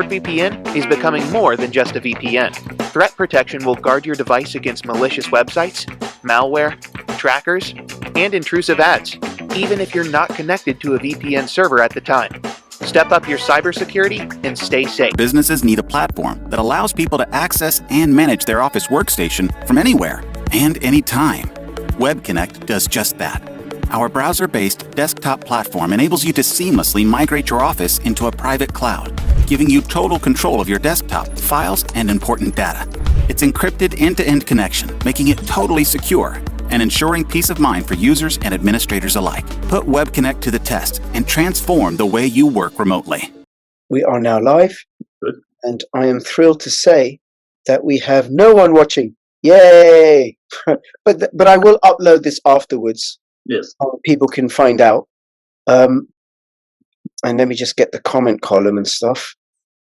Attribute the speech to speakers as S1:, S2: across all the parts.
S1: NordVPN is becoming more than just a VPN. Threat protection will guard your device against malicious websites, malware, trackers, and intrusive ads, even if you're not connected to a VPN server at the time. Step up your cybersecurity and stay safe.
S2: Businesses need a platform that allows people to access and manage their office workstation from anywhere and anytime. WebConnect does just that. Our browser-based desktop platform enables you to seamlessly migrate your office into a private cloud, giving you total control of your desktop, files, and important data. It's encrypted end-to-end connection, making it totally secure and ensuring peace of mind for users and administrators alike. Put WebConnect to the test and transform the way you work remotely.
S3: We are now live.
S4: Good.
S3: And I am thrilled to say that we have no one watching. Yay! but I will upload this afterwards.
S4: Yes.
S3: People can find out. And let me just get the comment column and stuff.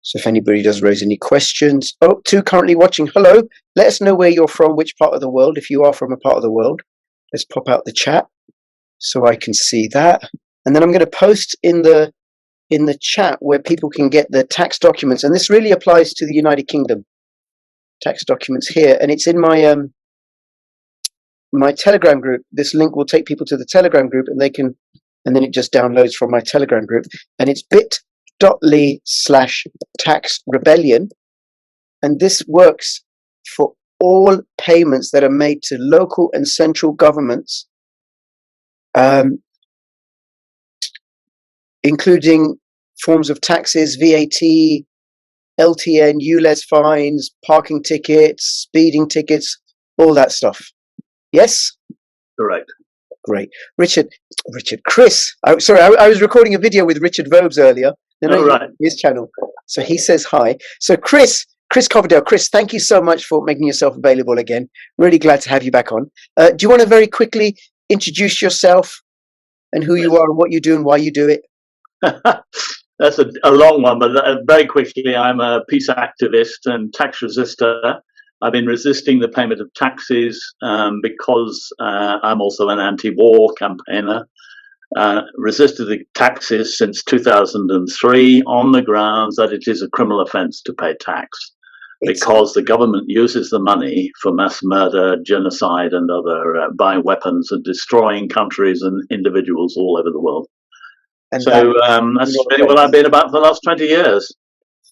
S3: So if anybody does raise any questions. Oh, two currently watching. Hello. Let us know where you're from, which part of the world. If you are from a part of the world, let's pop out the chat so I can see that. And then I'm going to post in the chat where people can get the tax documents. And this really applies to the United Kingdom. Tax documents here. And it's in my my Telegram group. This link will take people to the Telegram group and then it just downloads from my Telegram group. And it's bit.ly/tax rebellion. And this works for all payments that are made to local and central governments, including forms of taxes, VAT, LTN, Ulez fines, parking tickets, speeding tickets, all that stuff. Yes?
S4: Correct.
S3: Great. Chris. I was recording a video with Richard Vobes earlier.
S4: Right.
S3: His channel. So he says hi. So Chris Coverdale, Chris, thank you so much for making yourself available again. Really glad to have you back on. Do you want to very quickly introduce yourself and who you are and what you do and why you do it?
S4: That's a long one, but very quickly, I'm a peace activist and tax resistor. I've been resisting the payment of taxes because I'm also an anti-war campaigner. Resisted the taxes since 2003 on the grounds that it is a criminal offence to pay tax because the government uses the money for mass murder, genocide, and other buying weapons and destroying countries and individuals all over the world. And so that's really what I've been about for the last 20 years.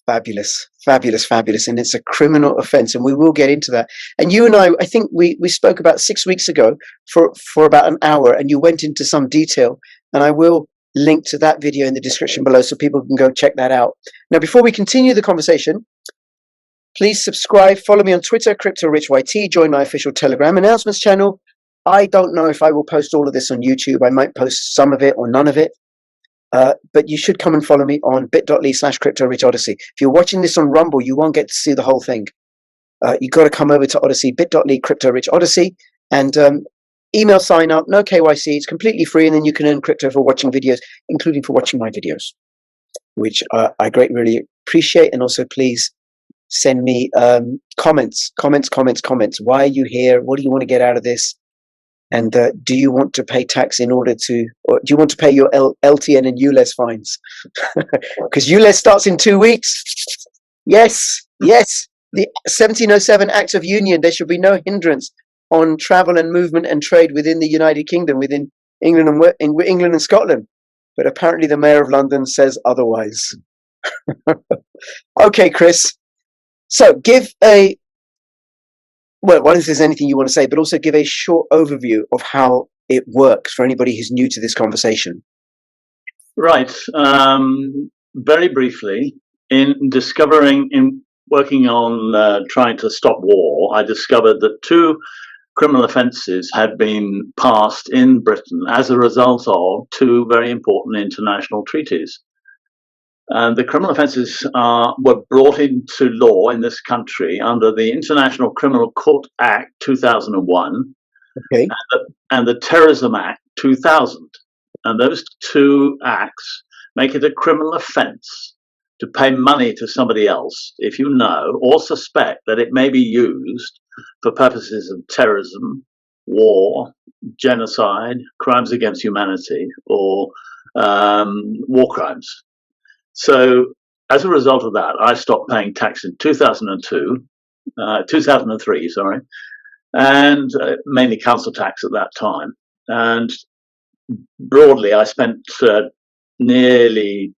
S3: Fabulous. And it's a criminal offence, and we will get into that. And you and I think we spoke about 6 weeks ago for about an hour, and you went into some detail, and I will link to that video in the description below so people can go check that out. Now, before we continue the conversation, please subscribe, follow me on Twitter, CryptoRichYT, join my official Telegram announcements channel. I don't know if I will post all of this on YouTube. I might post some of it or none of it. But you should come and follow me on bit.ly/CryptoRichOdyssey. If you're watching this on Rumble, you won't get to see the whole thing. You've got to come over to Odyssey, bit.ly/CryptoRichOdyssey, and email sign up, no KYC, it's completely free, and then you can earn crypto for watching videos, including for watching my videos, which I greatly really appreciate. And also, please send me comments. Why are you here? What do you want to get out of this? And do you want to pay tax or do you want to pay your LTN and Ulez fines? Because Ulez starts in 2 weeks. Yes. The 1707 Act of Union, there should be no hindrance on travel and movement and trade within the United Kingdom, within England and Scotland. But apparently the Mayor of London says otherwise. Okay, Chris. So well, if there's anything you want to say, but also give a short overview of how it works for anybody who's new to this conversation.
S4: Right. Very briefly, in working on trying to stop war, I discovered that 2 criminal offences had been passed in Britain as a result of 2 very important international treaties. The criminal offences were brought into law in this country under the International Criminal Court Act 2001 and the Terrorism Act 2000. And those 2 acts make it a criminal offence to pay money to somebody else if you know or suspect that it may be used for purposes of terrorism, war, genocide, crimes against humanity, or war crimes. So as a result of that, I stopped paying tax in 2003, sorry, and mainly council tax at that time. And broadly, I spent nearly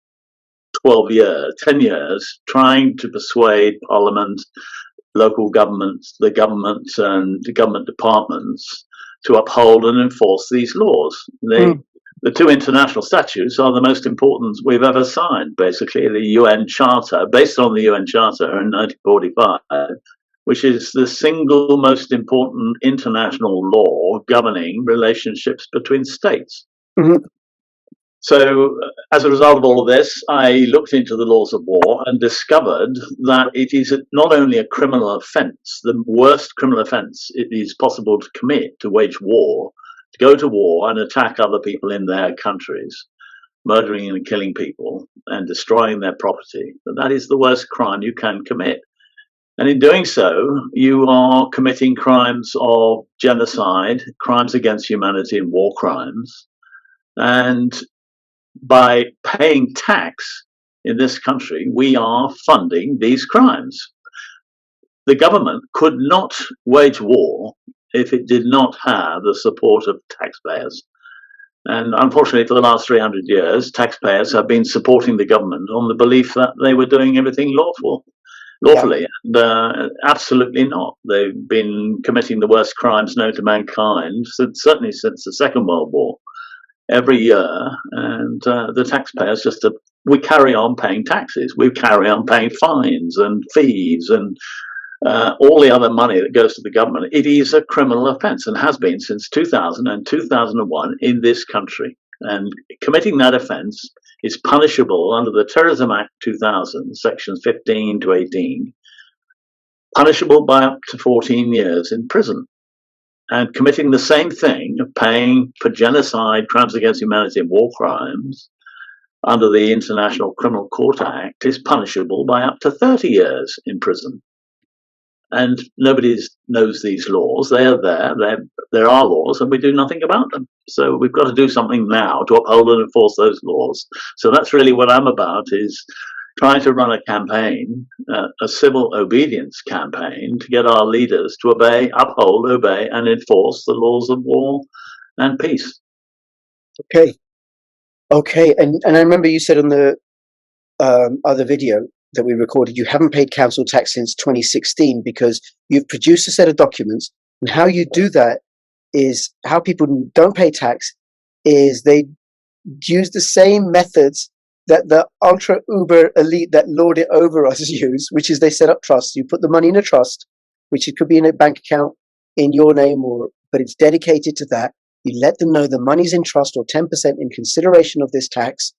S4: 10 years trying to persuade Parliament, local governments, the government and the government departments to uphold and enforce these laws. The two international statutes are the most important we've ever signed, basically. The UN Charter, based on the UN Charter in 1945, which is the single most important international law governing relationships between states.
S3: Mm-hmm.
S4: So, as a result of all of this, I looked into the laws of war and discovered that it is not only a criminal offence, the worst criminal offence it is possible to commit, to wage war, to go to war and attack other people in their countries, murdering and killing people and destroying their property. That is the worst crime you can commit. And in doing so, you are committing crimes of genocide, crimes against humanity and war crimes. And by paying tax in this country, we are funding these crimes. The government could not wage war if it did not have the support of taxpayers. And unfortunately, for the last 300 years, taxpayers have been supporting the government on the belief that they were doing everything lawfully. Yeah. And absolutely not. They've been committing the worst crimes known to mankind, certainly since the Second World War, every year. And the taxpayers we carry on paying taxes. We carry on paying fines and fees and all the other money that goes to the government. It is a criminal offence and has been since 2000 and 2001 in this country. And committing that offence is punishable under the Terrorism Act 2000, sections 15 to 18, punishable by up to 14 years in prison. And committing the same thing of paying for genocide, crimes against humanity and war crimes under the International Criminal Court Act is punishable by up to 30 years in prison. And nobody knows these laws. They are there. There are laws, and we do nothing about them. So we've got to do something now to uphold and enforce those laws. So that's really what I'm about, is trying to run a campaign, a civil obedience campaign, to get our leaders to uphold, obey, and enforce the laws of war and peace.
S3: Okay. And I remember you said on the other video that we recorded, you haven't paid council tax since 2016 because you've produced a set of documents. And how you do that is, how people don't pay tax is they use the same methods that the ultra uber elite that lord it over us use, which is they set up trusts. You put the money in a trust, which it could be in a bank account in your name, but it's dedicated to that. You let them know the money's in trust or 10% in consideration of this tax,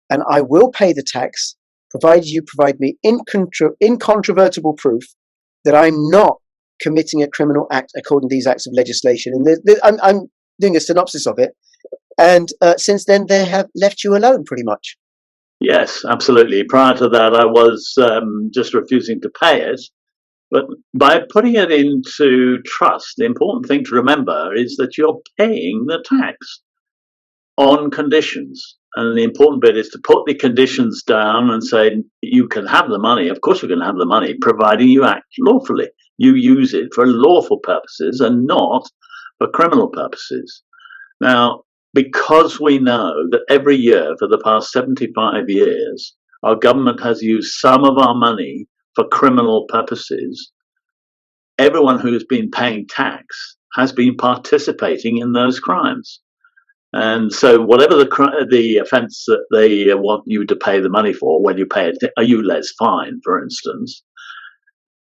S3: and I will pay the tax, provided you provide me incontrovertible proof that I'm not committing a criminal act according to these acts of legislation. And I'm doing a synopsis of it. And since then, they have left you alone, pretty much.
S4: Yes, absolutely. Prior to that, I was just refusing to pay it. But by putting it into trust, the important thing to remember is that you're paying the tax on conditions. And the important bit is to put the conditions down and say, you can have the money. Of course you can have the money, providing you act lawfully. You use it for lawful purposes and not for criminal purposes. Now, because we know that every year for the past 75 years, our government has used some of our money for criminal purposes, everyone who's been paying tax has been participating in those crimes. And so whatever the offence that they want you to pay the money for, when you pay a Ulez fine, for instance,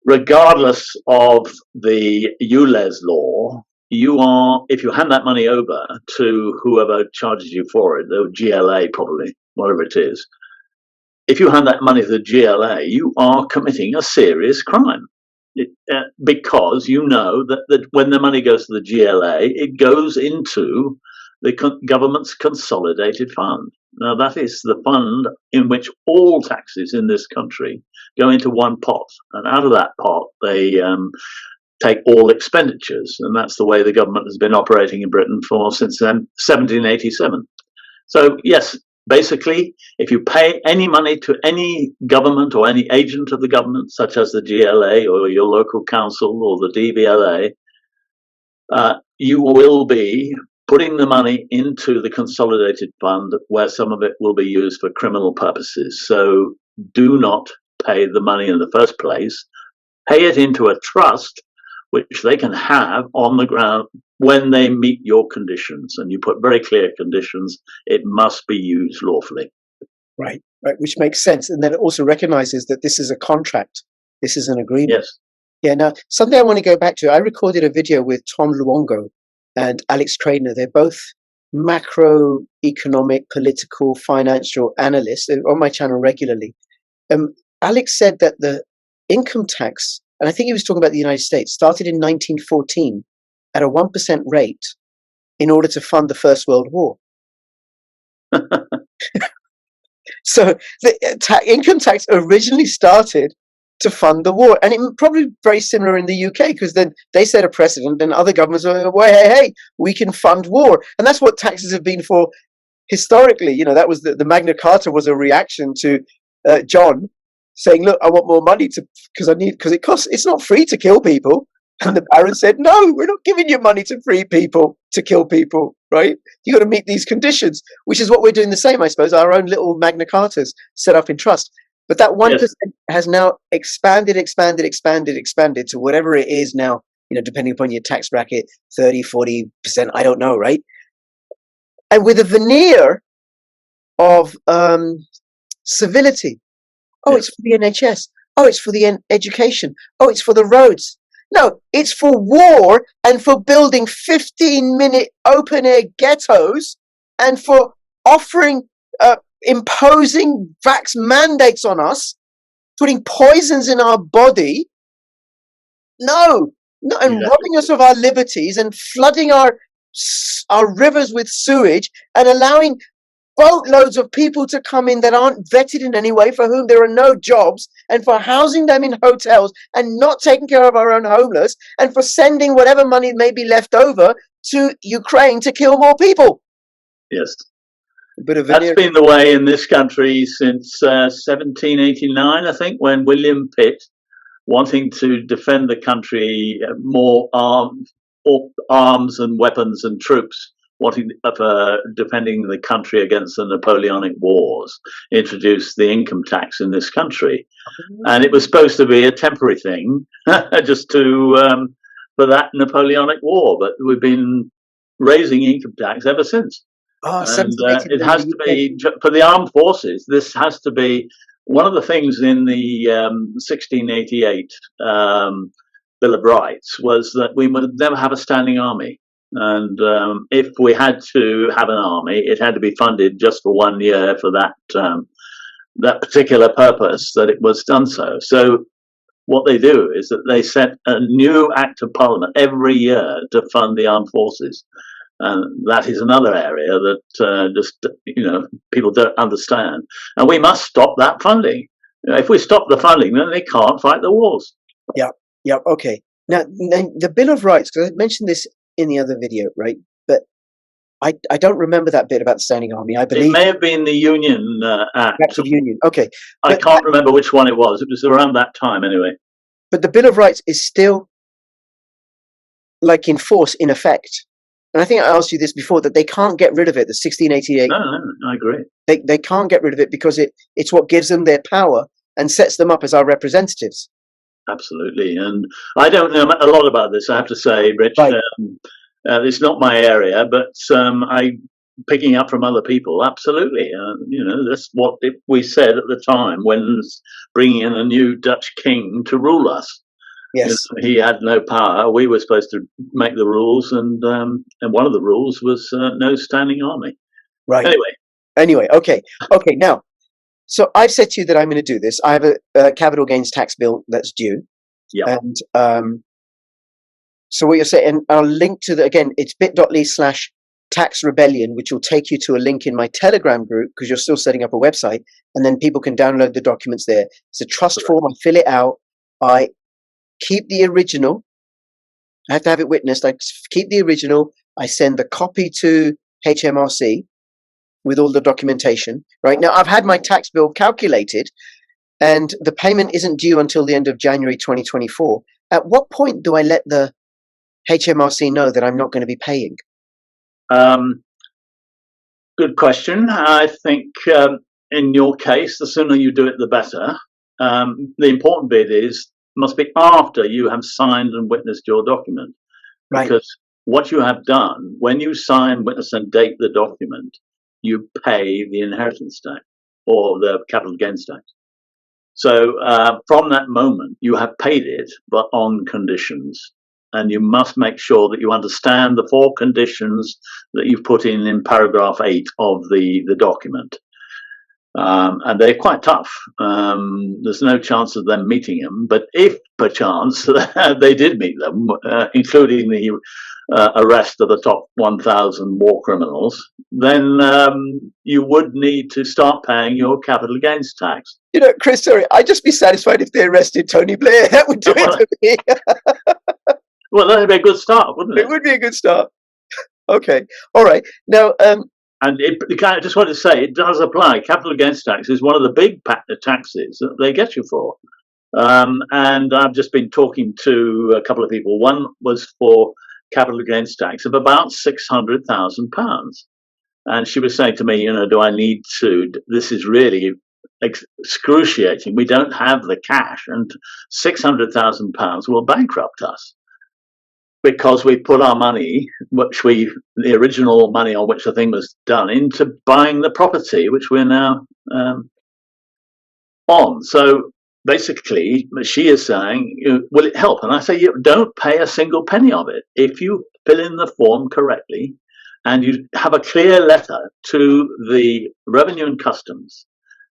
S4: regardless of the Ulez law, if you hand that money over to whoever charges you for it, the GLA probably, whatever it is, if you hand that money to the GLA, you are committing a serious crime. Because you know that when the money goes to the GLA, it goes into the government's consolidated fund. Now, that is the fund in which all taxes in this country go into one pot. And out of that pot, they take all expenditures. And that's the way the government has been operating in Britain since 1787. So, yes, Basically, if you pay any money to any government or any agent of the government, such as the GLA or your local council or the DVLA, you will be putting the money into the consolidated fund where some of it will be used for criminal purposes. So do not pay the money in the first place. Pay it into a trust which they can have on the ground when they meet your conditions. And you put very clear conditions. It must be used lawfully.
S3: Right, which makes sense. And then it also recognizes that this is a contract. This is an agreement.
S4: Yes.
S3: Yeah, now, something I want to go back to. I recorded a video with Tom Luongo and Alex Trainer. They're both macroeconomic, political, financial analysts. They're on my channel regularly. Alex said that the income tax, and I think he was talking about the United States, started in 1914 at a 1% rate in order to fund the First World War. So the income tax originally started to fund the war, and it probably very similar in the UK, because then they set a precedent and other governments were, well, hey, we can fund war. And that's what taxes have been for historically. You know, that was the Magna Carta was a reaction to John saying, look, I want more money because it costs, it's not free to kill people. And the Baron said, no, we're not giving you money to free people to kill people, right? You got to meet these conditions, which is what we're doing the same, I suppose, our own little Magna Cartas set up in trust. But that 1%
S4: Yes.
S3: has now expanded to whatever it is now, you know, depending upon your tax bracket, 30, 40%, I don't know, right? And with a veneer of civility. Oh, it's for the NHS. Oh, it's for the education. Oh, it's for the roads. No, it's for war and for building 15-minute open-air ghettos and for offering, imposing vax mandates on us, putting poisons in our body. No, and robbing us of our liberties and flooding our rivers with sewage and allowing boatloads of people to come in that aren't vetted in any way, for whom there are no jobs, and for housing them in hotels and not taking care of our own homeless, and for sending whatever money may be left over to Ukraine to kill more people.
S4: Yes.
S3: That's
S4: been the way in this country since 1789, I think, when William Pitt, wanting to defend the country, more arms and weapons and troops, defending the country against the Napoleonic Wars, introduced the income tax in this country. And it was supposed to be a temporary thing, just to for that Napoleonic War. But we've been raising income tax ever since. And it has to be, for the armed forces, this has to be one of the things in the 1688 Bill of Rights was that we would never have a standing army. And if we had to have an army, it had to be funded just for 1 year for that particular purpose that it was done so. So what they do is that they set a new Act of Parliament every year to fund the armed forces. And that is another area that just, you know, people don't understand. And we must stop that funding. You know, if we stop the funding, then they can't fight the wars.
S3: Yeah, okay. Now, the Bill of Rights, because I mentioned this in the other video, right? But I don't remember that bit about the standing army. I believe
S4: it may have been the Union Act.
S3: Act of Union. Okay,
S4: I can't remember which one it was. It was around that time, anyway.
S3: But the Bill of Rights is still like in force, in effect. And I think I asked you this before, that they can't get rid of it. The 1688.
S4: No, I agree.
S3: They can't get rid of it because it's what gives them their power and sets them up as our representatives.
S4: Absolutely. And I don't know a lot about this, I have to say, Rich.
S3: Right.
S4: It's not my area, but I picking up from other people. Absolutely. You know, that's what we said at the time when bringing in a new Dutch king to rule us.
S3: Yes.
S4: He had no power. We were supposed to make the rules, and one of the rules was no standing army.
S3: Right.
S4: Anyway,
S3: okay. Now, so I've said to you that I'm going to do this. I have a capital gains tax bill that's due.
S4: Yeah.
S3: And so what you're saying, and I'll link to again, it's bit.ly/tax rebellion, which will take you to a link in my Telegram group, because you're still setting up a website, and then people can download the documents there. It's a trust form. I fill it out. I keep the original. I have to have it witnessed. I keep the original. I send the copy to HMRC. with all the documentation, right? Now, I've had my tax bill calculated, and the payment isn't due until the end of January 2024. At what point do I let the HMRC know that I'm not going to be paying?
S4: Good question. I think in your case, the sooner you do it, the better. The important bit must be after you have signed and witnessed your document.
S3: Right.
S4: Because what you have done, when you sign, witness, and date the document, you pay the inheritance tax or the capital gains tax. So from that moment, you have paid it, but on conditions. And you must make sure that you understand the 4 conditions that you've put in paragraph 8 of the document. And they're quite tough. There's no chance of them meeting them. But if perchance they did meet them, including the arrest of the top 1,000 war criminals, then you would need to start paying your capital gains tax.
S3: You know, Chris, sorry, I'd just be satisfied if they arrested Tony Blair. That would do it for me.
S4: Well, that'd be a good start, wouldn't it?
S3: It would be a good start. Okay. All right. Now,
S4: and I just want to say, it does apply. Capital gains tax is one of the big taxes that they get you for. And I've just been talking to a couple of people. One was for capital gains tax of about £600,000. And she was saying to me, do I need to? This is really excruciating. We don't have the cash, and £600,000 will bankrupt us. Because we put our money, the original money on which the thing was done, into buying the property, which we're now on. So basically, she is saying, will it help? And I say, don't pay a single penny of it. If you fill in the form correctly and you have a clear letter to the Revenue and Customs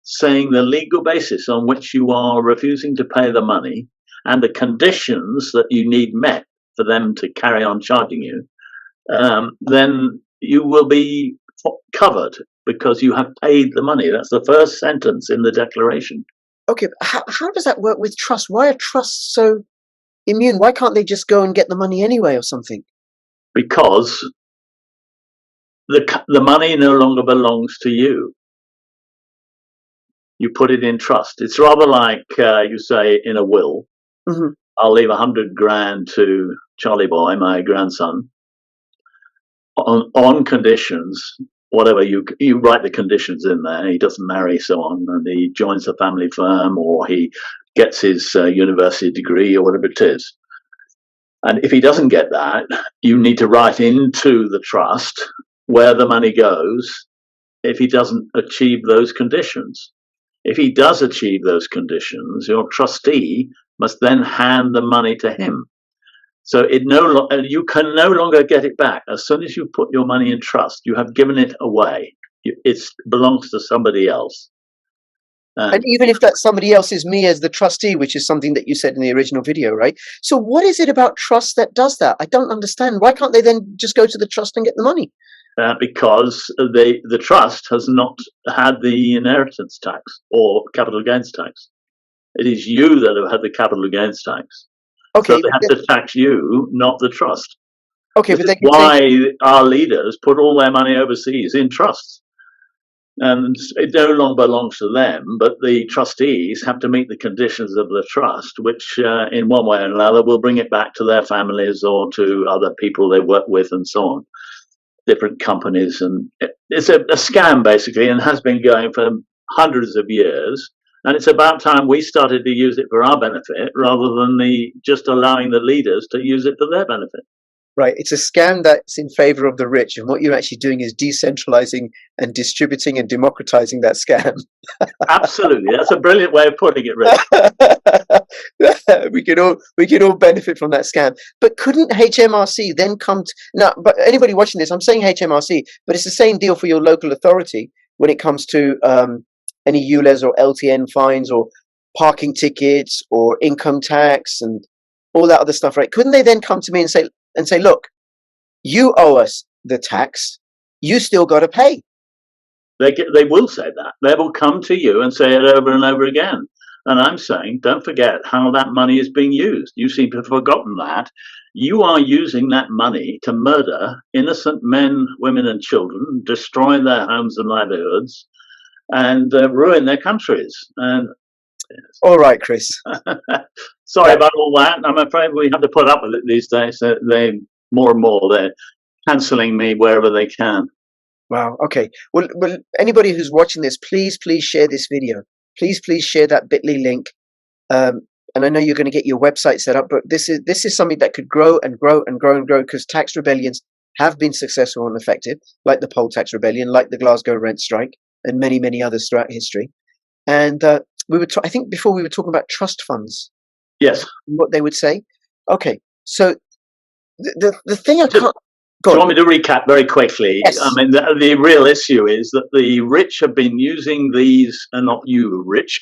S4: saying the legal basis on which you are refusing to pay the money and the conditions that you need met for them to carry on charging you, then you will be covered because you have paid the money. That's the first sentence in the declaration.
S3: Okay, but how does that work with trust? Why are trusts so immune? Why can't they just go and get the money anyway or something?
S4: Because the money no longer belongs to you. You put it in trust. It's rather like you say in a will,
S3: mm-hmm.
S4: I'll leave 100 grand to Charlie Boy, my grandson, on conditions, whatever you write the conditions in there. He doesn't marry, so on, and he joins the family firm, or he gets his university degree, or whatever it is. And if he doesn't get that, you need to write into the trust where the money goes if he doesn't achieve those conditions. If he does achieve those conditions, your trustee must then hand the money to him. So you can no longer get it back. As soon as you put your money in trust, you have given it away. It belongs to somebody else.
S3: And even if that somebody else is me as the trustee, which is something that you said in the original video, right? So what is it about trust that does that? I don't understand. Why can't they then just go to the trust and get the money?
S4: Because the trust has not had the inheritance tax or capital gains tax. It is you that have had the capital gains tax.
S3: Okay,
S4: so they have to tax you, not the trust.
S3: Okay,
S4: this is why our leaders put all their money overseas in trusts. And it no longer belongs to them, but the trustees have to meet the conditions of the trust, which in one way or another will bring it back to their families or to other people they work with and so on, different companies. And it's a scam, basically, and has been going for hundreds of years. And it's about time we started to use it for our benefit rather than just allowing the leaders to use it for their benefit.
S3: Right. It's a scam that's in favor of the rich. And what you're actually doing is decentralizing and distributing and democratizing that scam.
S4: Absolutely. That's a brilliant way of putting it, Rick.
S3: we can all benefit from that scam. But couldn't HMRC then come to... Now, but anybody watching this, I'm saying HMRC, but it's the same deal for your local authority when it comes to any ULEZ or LTN fines or parking tickets or income tax and all that other stuff, right? Couldn't they then come to me and say, look, you owe us the tax, you still got to pay?
S4: They will say that. They will come to you and say it over and over again. And I'm saying, don't forget how that money is being used. You seem to have forgotten that. you are using that money to murder innocent men, women, and children, destroy their homes and livelihoods, and ruin their countries. And
S3: all right, Chris.
S4: sorry about all that. I'm afraid we have to put up with it these days. They more and more they're cancelling me wherever they can.
S3: Wow. Okay. Well, anybody who's watching this, please share this video. Please share that bit.ly link. And I know you're going to get your website set up, but this is something that could grow and grow and grow and grow, because tax rebellions have been successful and effective, like the poll tax rebellion, like the Glasgow rent strike, and many others throughout history. And I think before we were talking about trust funds.
S4: Yes.
S3: What they would say. Okay. So the thing I can't.
S4: Do you want me to recap very quickly?
S3: Yes.
S4: I mean, the real issue is that the rich have been using these, and not you, rich.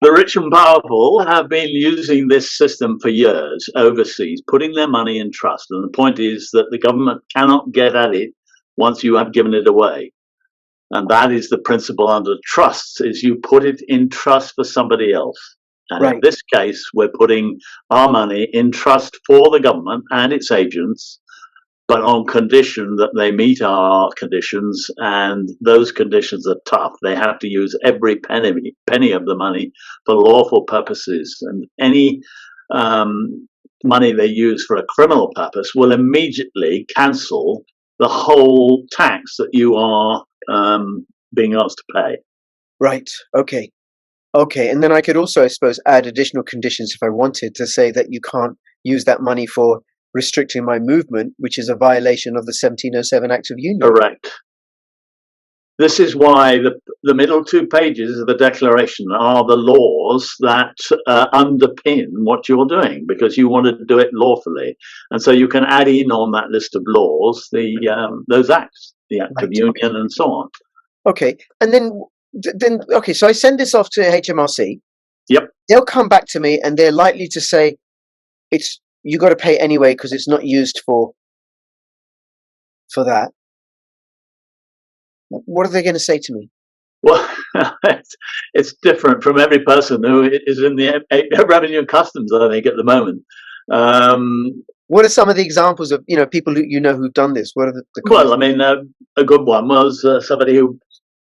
S4: The rich and powerful have been using this system for years overseas, putting their money in trust. And the point is that the government cannot get at it once you have given it away. And that is the principle under trusts, is you put it in trust for somebody else. And
S3: right.
S4: In this case, we're putting our money in trust for the government and its agents, but on condition that they meet our conditions, and those conditions are tough. They have to use every penny of the money for lawful purposes, and any money they use for a criminal purpose will immediately cancel the whole tax that you are being asked to pay.
S3: Right. Okay. And then I could also, I suppose, add additional conditions if I wanted to say that you can't use that money for restricting my movement, which is a violation of the 1707 Act of Union.
S4: Correct. This is why the middle 2 pages of the Declaration are the laws that underpin what you're doing, because you want to do it lawfully. And so you can add in on that list of laws those acts, the Act of Union and so on.
S3: Okay. And then okay, so I send this off to HMRC.
S4: Yep.
S3: They'll come back to me and they're likely to say, you got to pay anyway because it's not used for that. What are they going to say to me?
S4: Well, it's different from every person who is in the Revenue and Customs, I think, at the moment.
S3: What are some of the examples of people who've done this? What are the
S4: well, I mean, a good one was somebody who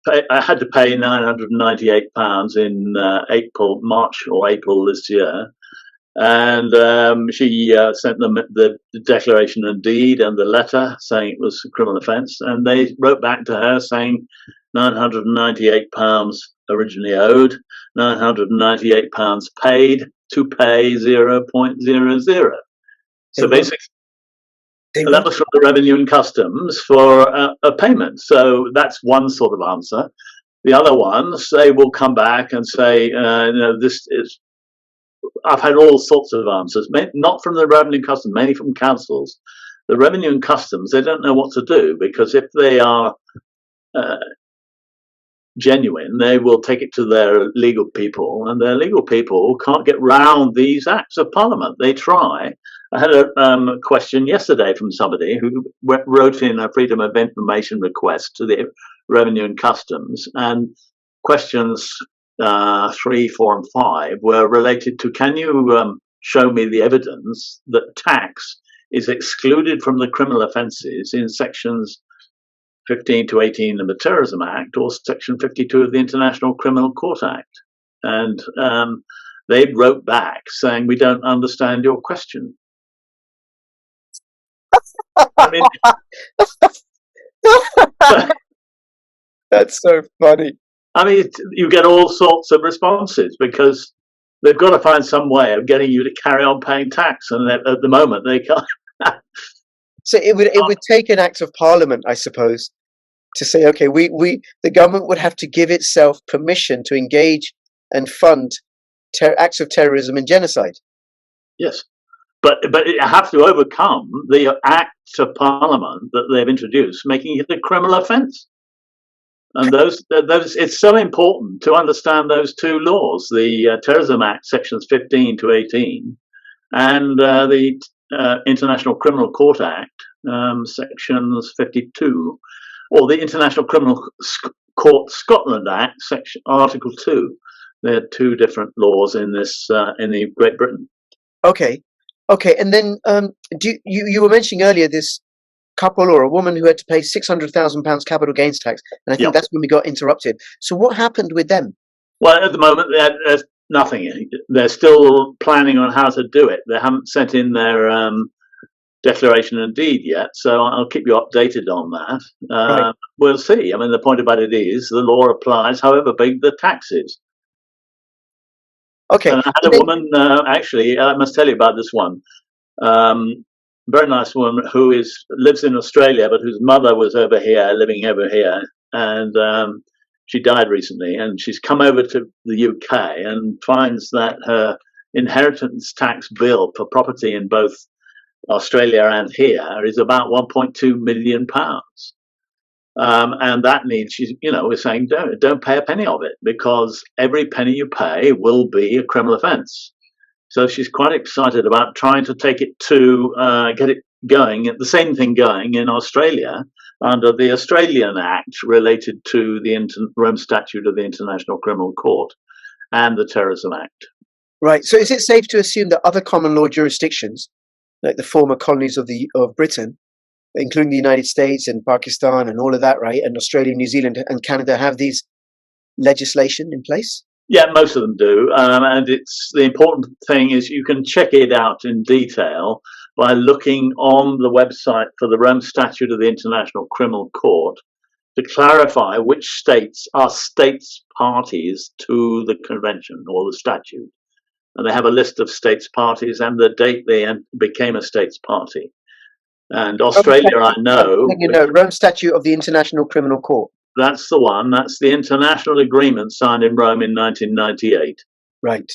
S4: I had to pay £998 in March or April this year. And she sent them the declaration and deed and the letter saying it was a criminal offence, and they wrote back to her saying £998 originally owed, £998 paid, to pay 0.00. So basically, that was from the Revenue and Customs for a payment. So that's one sort of answer. The other ones, they will come back and say, this is. I've had all sorts of answers, not from the Revenue and Customs, mainly from councils. The Revenue and Customs, they don't know what to do, because if they are genuine, they will take it to their legal people, and their legal people can't get round these acts of Parliament. They try. I had a question yesterday from somebody who wrote in a Freedom of Information request to the Revenue and Customs, and questions 3, 4, and 5 were related to, can you show me the evidence that tax is excluded from the criminal offences in sections 15 to 18 of the Terrorism Act or section 52 of the International Criminal Court Act? And they wrote back saying, we don't understand your question. I mean,
S3: that's so funny.
S4: I mean, you get all sorts of responses because they've got to find some way of getting you to carry on paying tax, and at the moment they can't.
S3: So it would take an act of Parliament, I suppose, to say, okay, the government would have to give itself permission to engage and fund acts of terrorism and genocide.
S4: Yes, but it have to overcome the act of Parliament that they've introduced, making it a criminal offence. And those it's so important to understand those 2 laws: the Terrorism Act, sections 15 to 18, and the International Criminal Court Act, sections 52, or the International Criminal Court Scotland Act, section Article 2. There are 2 different laws in this in the Great Britain.
S3: Okay, Okay, and then you were mentioning earlier this couple or a woman who had to pay £600,000 capital gains tax, and I think
S4: Yep.
S3: that's when we got interrupted. So what happened with them?
S4: Well, at the moment, there's nothing. They're still planning on how to do it. They haven't sent in their declaration of deed yet, so I'll keep you updated on that.
S3: Right.
S4: We'll see. I mean, the point about it is the law applies however big the tax is.
S3: Okay.
S4: And I had
S3: And
S4: a
S3: then,
S4: woman, actually, I must tell you about this one. Very nice woman who lives in Australia, but whose mother was living over here, and she died recently. And she's come over to the UK and finds that her inheritance tax bill for property in both Australia and here is about £1.2 million. And that means we're saying don't pay a penny of it, because every penny you pay will be a criminal offence. So she's quite excited about trying to take it to get it going, the same thing going in Australia under the Australian Act related to the Rome Statute of the International Criminal Court and the Terrorism Act.
S3: right. So is it safe to assume that other common law jurisdictions, like the former colonies of Britain, including the United States and Pakistan and all of that, right, and Australia, New Zealand, and Canada, have these legislation in place?
S4: Yeah, most of them do, and the important thing is you can check it out in detail by looking on the website for the Rome Statute of the International Criminal Court to clarify which states are states parties to the convention or the statute, and they have a list of states parties and the date they became a states party. And Australia, I know.
S3: Rome Statute of the International Criminal Court.
S4: That's the one. That's the international agreement signed in Rome in 1998.
S3: Right.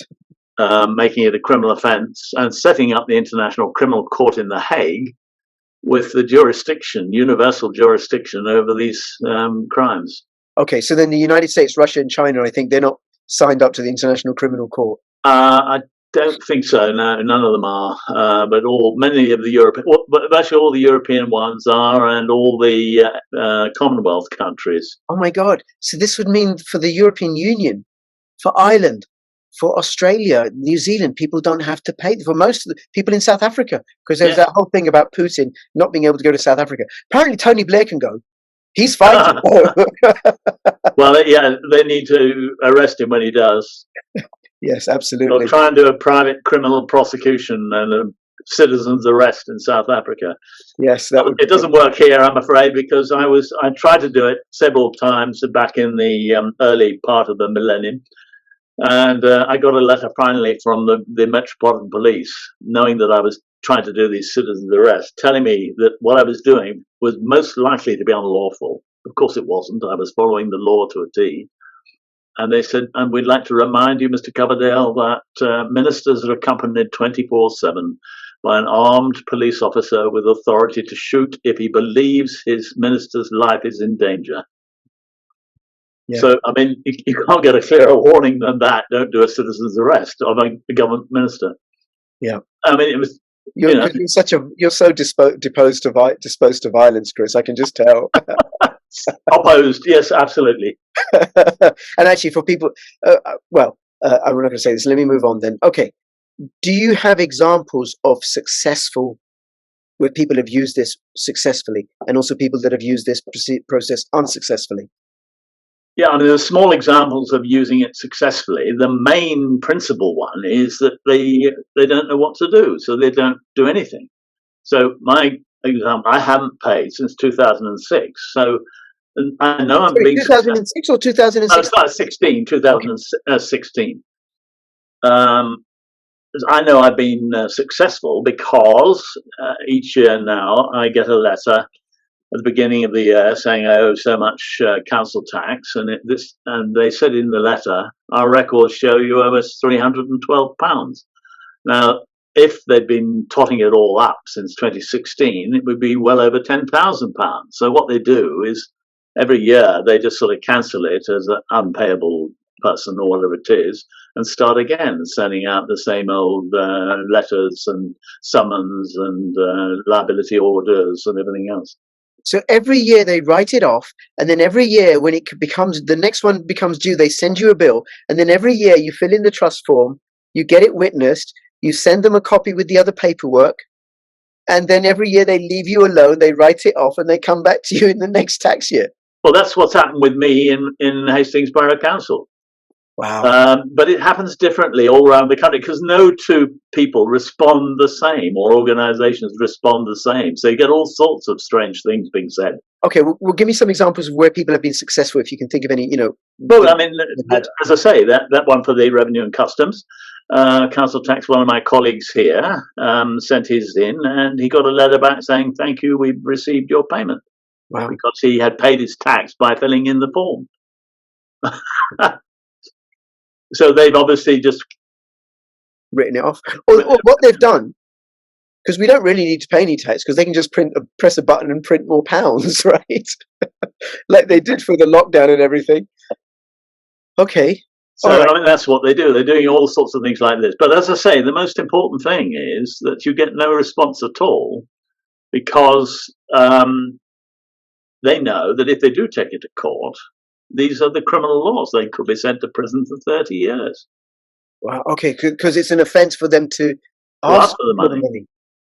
S4: Making it a criminal offence and setting up the International Criminal Court in The Hague with the universal jurisdiction over these crimes.
S3: Okay, so then the United States, Russia, and China, I think they're not signed up to the International Criminal Court.
S4: I don't think so. No, none of them are. But many of the European, but actually all the European ones are, and all the Commonwealth countries.
S3: Oh my God! So this would mean for the European Union, for Ireland, for Australia, New Zealand, people don't have to pay. For most of the people in South Africa, because there's that whole thing about Putin not being able to go to South Africa. Apparently, Tony Blair can go. He's fighting.
S4: Well, yeah, they need to arrest him when he does.
S3: Yes, absolutely.
S4: They'll try and do a private criminal prosecution and a citizen's arrest in South Africa.
S3: Yes,
S4: it doesn't work here, I'm afraid, because I tried to do it several times back in the early part of the millennium, and I got a letter finally from the Metropolitan Police, knowing that I was trying to do these citizens' arrests, telling me that what I was doing was most likely to be unlawful. Of course, it wasn't. I was following the law to a T. And they said, and we'd like to remind you, Mr. Coverdale, that ministers are accompanied 24/7 by an armed police officer with authority to shoot if he believes his minister's life is in danger. Yeah. So, I mean, you can't get a clearer warning than that. Don't do a citizen's arrest of a government minister.
S3: Yeah.
S4: I mean, it was.
S3: You're so disposed to violence, Chris. I can just tell.
S4: Opposed, yes, absolutely.
S3: And actually, for people, I'm not going to say this. Let me move on then. Okay, do you have examples of where people have used this successfully, and also people that have used this process unsuccessfully?
S4: Yeah, I mean, there's small examples of using it successfully. The main principal one is that they don't know what to do, so they don't do anything. So my example, I haven't paid since 2006. So I know I'm being
S3: 2006 or 2016?
S4: No, it's 2016. I know I've been successul because each year now I get a letter at the beginning of the year saying I owe so much council tax, and they said in the letter, our records show you owe us £312. Now, if they'd been totting it all up since 2016, it would be well over £10,000. So what they do is every year they just sort of cancel it as an unpayable person or whatever it is, and start again sending out the same old letters and summons and liability orders and everything else.
S3: So every year they write it off, and then every year when the next one becomes due, they send you a bill, and then every year you fill in the trust form, you get it witnessed, you send them a copy with the other paperwork, and then every year they leave you alone, they write it off, and they come back to you in the next tax year.
S4: Well, that's what's happened with me in Hastings Borough Council.
S3: Wow.
S4: But it happens differently all around the country because no two people respond the same, or organisations respond the same. So you get all sorts of strange things being said.
S3: Okay, well, give me some examples of where people have been successful, if you can think of any.
S4: Well, I mean, as I say, that one for the Revenue and Customs, council tax. One of my colleagues here sent his in, and he got a letter back saying, "Thank you, we've received your payment."
S3: Wow.
S4: Because he had paid his tax by filling in the form. So they've obviously just
S3: written it off. Or what they've done, because we don't really need to pay any tax, because they can just press a button and print more pounds, right? Like they did for the lockdown and everything. Okay.
S4: So I mean, that's what they do. They're doing all sorts of things like this. But as I say, the most important thing is that you get no response at all, because they know that if they do take it to court, these are the criminal laws. They could be sent to prison for 30 years.
S3: Wow. Okay, because it's an offence for them to ask
S4: for the money.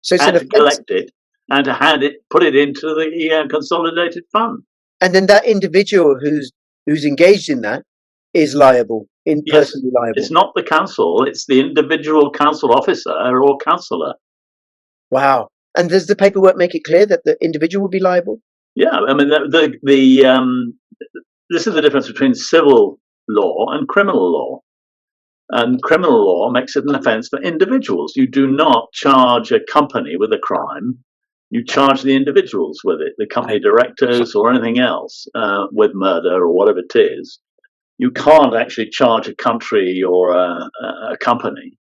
S3: So it's
S4: and
S3: an
S4: to collect it and to put it into the consolidated fund.
S3: And then that individual who's engaged in that is liable, personally liable.
S4: It's not the council; it's the individual council officer or councillor.
S3: Wow. And does the paperwork make it clear that the individual will be liable?
S4: Yeah, I mean this is the difference between civil law and criminal law. And criminal law makes it an offence for individuals. You do not charge a company with a crime. You charge the individuals with it, the company directors or anything else with murder or whatever it is. You can't actually charge a country or a company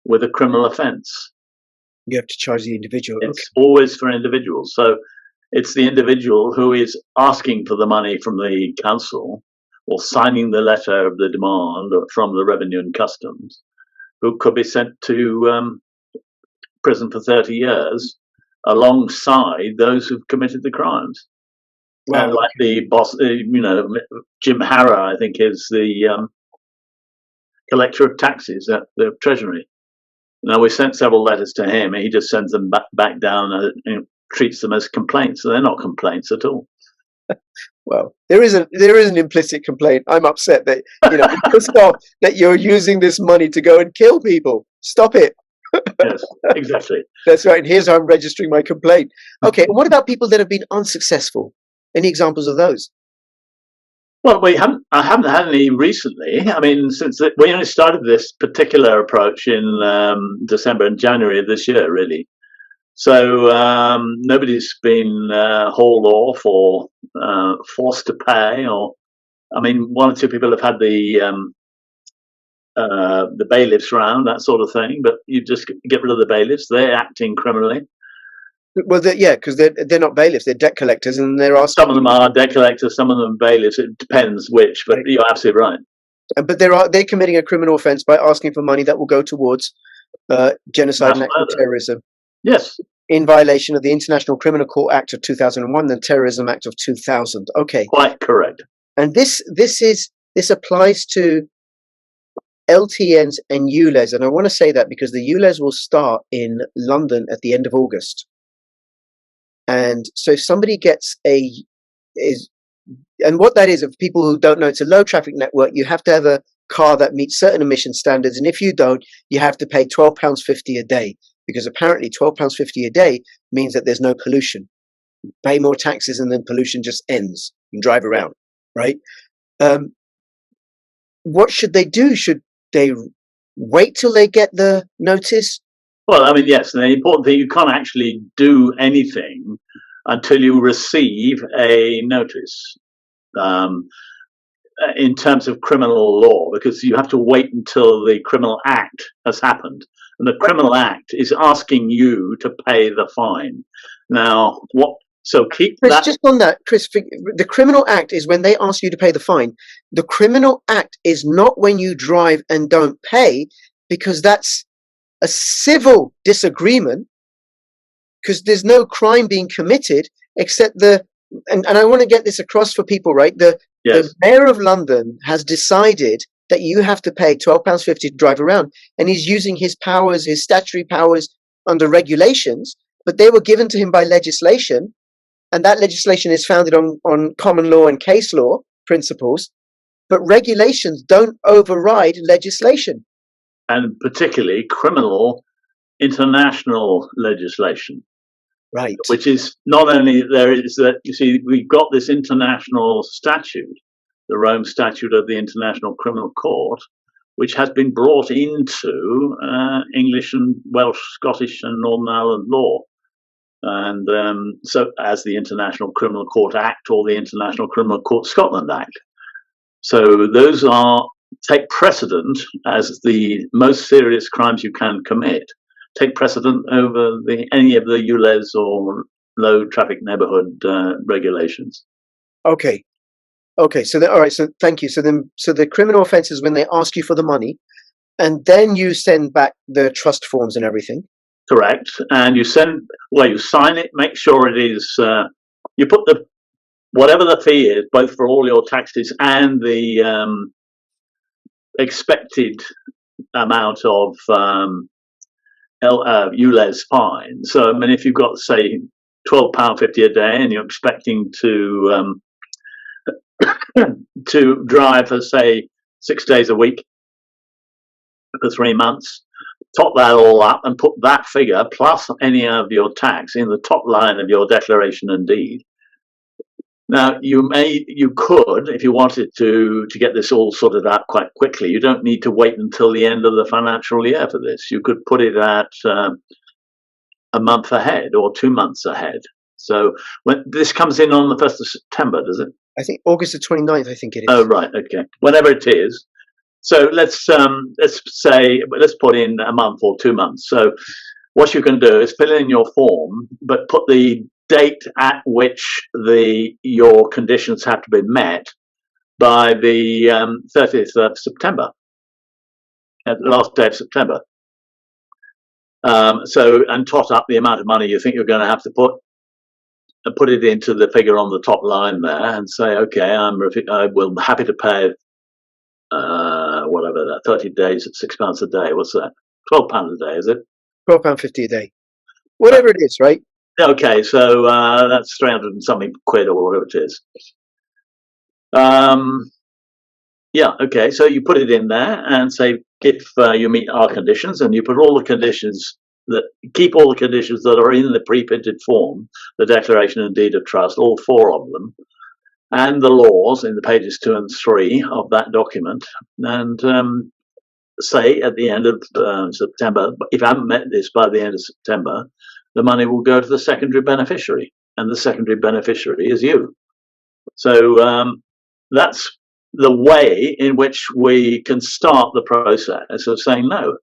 S4: with a criminal offence.
S3: You have to charge the individual.
S4: It's always for individuals. So it's the individual who is asking for the money from the council or signing the letter of the demand from the Revenue and Customs, who could be sent to prison for 30 years alongside those who've committed the crimes.
S3: Wow.
S4: And like the boss, Jim Harrow, I think, is the collector of taxes at the Treasury. Now, we sent several letters to him. He just sends them back down and treats them as complaints. So they're not complaints at all.
S3: Well, there is an implicit complaint. I'm upset that you're pissed off that you're using this money to go and kill people. Stop it.
S4: Yes, exactly.
S3: That's right. And here's how I'm registering my complaint. Okay. And what about people that have been unsuccessful? Any examples of those?
S4: Well, I haven't had any recently. I mean, since we only started this particular approach in December and January of this year, really. So nobody's been hauled off or forced to pay, or I mean, one or two people have had the bailiffs round, that sort of thing. But you just get rid of the bailiffs; they're acting criminally.
S3: Well, because they're not bailiffs; they're debt collectors, and they're asking.
S4: Some of them are debt collectors, some of them bailiffs. It depends which, but you're absolutely right.
S3: But they're committing a criminal offence by asking for money that will go towards genocide and actual terrorism.
S4: Yes.
S3: In violation of the International Criminal Court Act of 2001 and the Terrorism Act of 2000. Okay.
S4: Quite correct.
S3: And this applies to LTNs and Ulez. And I want to say that because the Ulez will start in London at the end of August. And so if somebody gets and what that is, if people who don't know, it's a low traffic network. You have to have a car that meets certain emission standards. And if you don't, you have to pay £12.50 a day. Because apparently £12.50 a day means that there's no pollution. You pay more taxes and then pollution just ends. You drive around, right? What should they do? Should they wait till they get the notice?
S4: Well, I mean, yes. The important thing, you can't actually do anything until you receive a notice in terms of criminal law, because you have to wait until the criminal act has happened. And the criminal act is asking you to pay the fine. Now, so keep
S3: Chris,
S4: that.
S3: Just on that, Chris, the criminal act is when they ask you to pay the fine. The criminal act is not when you drive and don't pay, because that's a civil disagreement, because there's no crime being committed except and I want to get this across for people, right? The mayor of London has decided that you have to pay £12.50 to drive around. And he's using his powers, his statutory powers under regulations, but they were given to him by legislation. And that legislation is founded on common law and case law principles. But regulations don't override legislation.
S4: And particularly criminal international legislation.
S3: Right.
S4: Which is not only there is that, you see, we've got this international statute, the Rome Statute of the International Criminal Court, which has been brought into English and Welsh, Scottish and Northern Ireland law. And so as the International Criminal Court Act or the International Criminal Court Scotland Act. So those take precedent as the most serious crimes you can commit, take precedent over any of the ULEZ or low traffic neighborhood regulations.
S3: Okay. So all right. So thank you. So the criminal offences when they ask you for the money, and then you send back the trust forms and everything.
S4: Correct. And you sign it. Make sure it is. You put whatever the fee is, both for all your taxes and the expected amount of ULEZ fine. So I mean, if you've got say £12.50 a day, and you're expecting to drive for say 6 days a week for 3 months, top that all up and put that figure plus any of your tax in the top line of your declaration and deed. Now you could, if you wanted to get this all sorted out quite quickly, you don't need to wait until the end of the financial year for this. You could put it at a month ahead or 2 months ahead. So when this comes in on the 1st of September, does it?
S3: I think August the 29th, I think it is.
S4: Oh, right. Okay. Whenever it is. So let's put in a month or 2 months. So what you can do is fill in your form, but put the date at which your conditions have to be met by the 30th of September, at the last day of September. And tot up the amount of money you think you're going to have to put it into the figure on the top line there, and say, okay, I will happy to pay whatever that 30 days at £6 a day. What's that? £12 a day, is it?
S3: £12.50 a day, whatever it is, right?
S4: Okay, so that's 300 and something quid or whatever it is. Yeah, okay, so you put it in there and say if you meet our conditions, and you put all the conditions keep all the conditions that are in the pre-printed form, the declaration and deed of trust, all 4 of them, and the laws in the pages 2 and 3 of that document, and say at the end of September, if I haven't met this by the end of September, the money will go to the secondary beneficiary, and the secondary beneficiary is you. So that's the way in which we can start the process of saying no.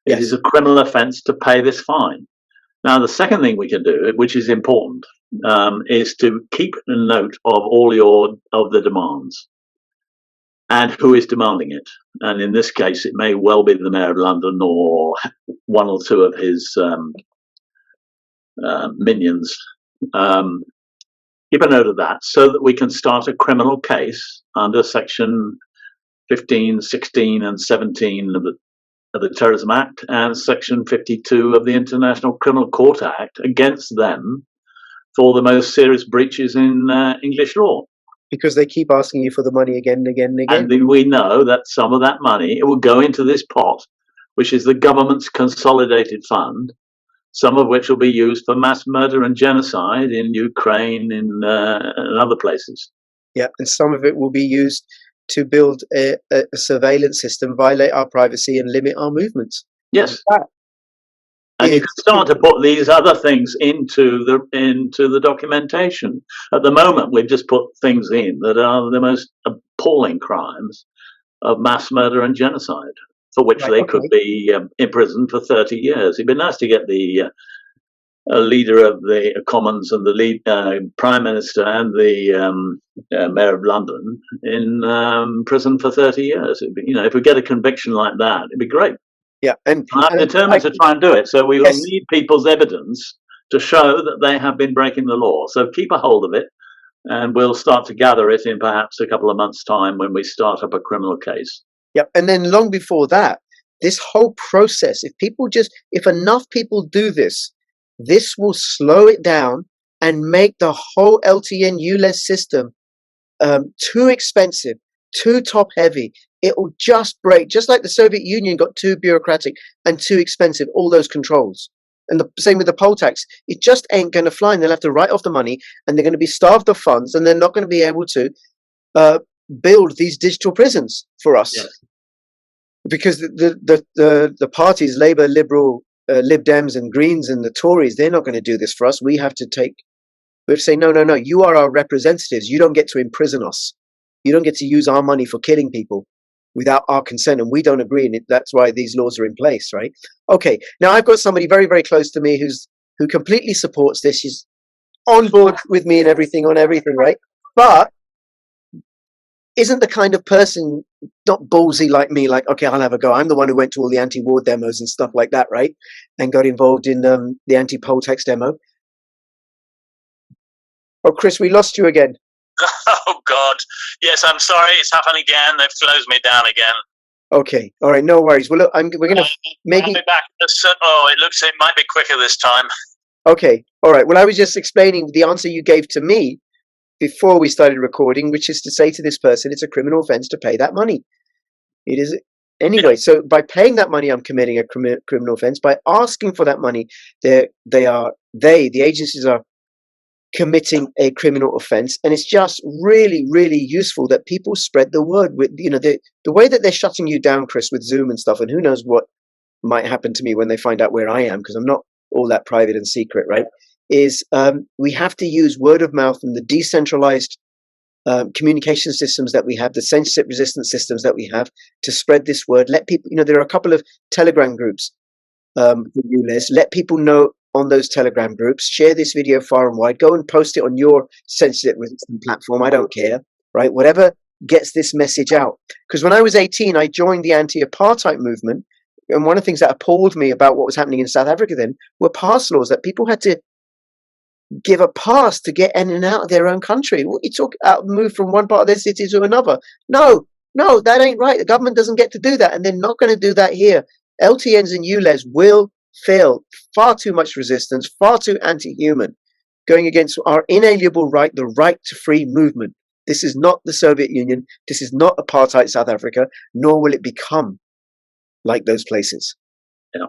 S4: It is a criminal offence to pay this fine. Now, the second thing we can do, which is important, is to keep a note of all of the demands and who is demanding it. And in this case, it may well be the Mayor of London or 1 or 2 of his minions. Keep a note of that so that we can start a criminal case under section 15, 16 and 17 of the Terrorism Act and section 52 of the International Criminal Court Act against them for the most serious breaches in English law.
S3: Because they keep asking you for the money again and again and again.
S4: And we know that some of that money, it will go into this pot, which is the government's consolidated fund, some of which will be used for mass murder and genocide in Ukraine and other places.
S3: Yeah, and some of it will be used to build a surveillance system, violate our privacy and limit our movements.
S4: Yes. And you can start to put these other things into the documentation. At the moment, we've just put things in that are the most appalling crimes of mass murder and genocide, for which they could be imprisoned for 30 years. It'd be nice to get the leader of the Commons and the Prime Minister and the Mayor of London in prison for 30 years. It'd be, if we get a conviction like that, it'd be great.
S3: Yeah, and
S4: I'm determined to try and do it. So we will need people's evidence to show that they have been breaking the law. So keep a hold of it, and we'll start to gather it in perhaps a couple of months' time when we start up a criminal case.
S3: Yep. And then long before that, this whole process, if enough people do this, this will slow it down and make the whole LTN Ulez system too expensive, too top heavy. It will just break, just like the Soviet Union got too bureaucratic and too expensive, all those controls. And the same with the poll tax. It just ain't going to fly, and they'll have to write off the money, and they're going to be starved of funds, and they're not going to be able to build these digital prisons for us.
S4: Yes.
S3: Because the parties, Labour, Liberal, Lib Dems and Greens and the Tories, they're not going to do this for us. We have to say, no, you are our representatives. You don't get to imprison us. You don't get to use our money for killing people without our consent, and we don't agree, and that's why these laws are in place, right? Okay, now I've got somebody very, very close to me who completely supports this. She's on board with me and everything, right? But isn't the kind of person not ballsy like me, like, okay, I'll have a go. I'm the one who went to all the anti-war demos and stuff like that, right? And got involved in the anti-poll tax demo. Oh, Chris, we lost you again.
S5: Oh, God. Yes, I'm sorry. It's happened again. They've closed me down again.
S3: Okay. All right. No worries. Well, look, we're going to maybe...
S5: I'll be back. It might be quicker this time.
S3: Okay. All right. Well, I was just explaining the answer you gave to me before we started recording, which is to say to this person, it's a criminal offense to pay that money. It is anyway. So by paying that money, I'm committing a criminal offense. By asking for that money, the agencies are committing a criminal offense. And it's just really, really useful that people spread the word. With the way that they're shutting you down, Chris, with Zoom and stuff, and who knows what might happen to me when they find out where I am, because I'm not all that private and secret, right? Is we have to use word of mouth and the decentralized communication systems that we have, the censorship resistant systems that we have, to spread this word. Let people, there are a couple of Telegram groups, let people know on those Telegram groups. Share this video far and wide. Go and post it on your censorship resistant platform. I don't care, right? Whatever gets this message out. Because when I was 18, I joined the anti-apartheid movement. And one of the things that appalled me about what was happening in South Africa then were pass laws that people had to give a pass to get in and out of their own country. You talk move from one part of their city to another. No, that ain't right. The government doesn't get to do that, and they're not going to do that here. LTNs and Ulez will fail. Far too much resistance, far too anti-human, going against our inalienable right, the right to free movement. This is not the Soviet Union. This is not apartheid South Africa, nor will it become like those places.
S4: Yeah.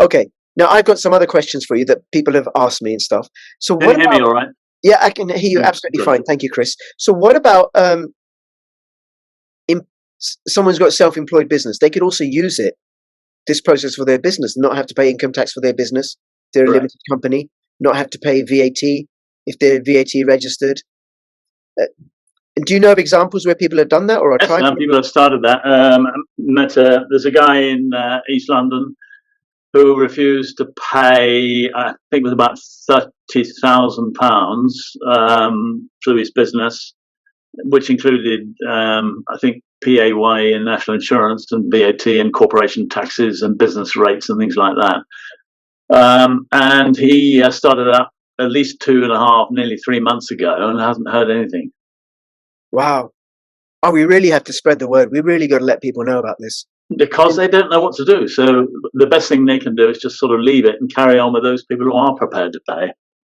S3: Okay. Now, I've got some other questions for you that people have asked me and stuff. So,
S4: Can you hear me all right?
S3: Yeah, I can hear you absolutely fine. Thank you, Chris. So what about someone's got a self-employed business? They could also use this process for their business, not have to pay income tax for their business. They're a limited company, not have to pay VAT if they're VAT registered. Do you know of examples where people have done that or are trying?
S4: Some people have started that. There's a guy in East London who refused to pay, I think it was about £30,000 through his business, which included, I think, PAYE and national insurance and VAT and corporation taxes and business rates and things like that. And he started up at least 2.5, nearly 3 months ago, and hasn't heard anything.
S3: Wow. Oh, we really have to spread the word. We really got to let people know about this.
S4: Because they don't know what to do. So the best thing they can do is just sort of leave it and carry on with those people who are prepared to pay.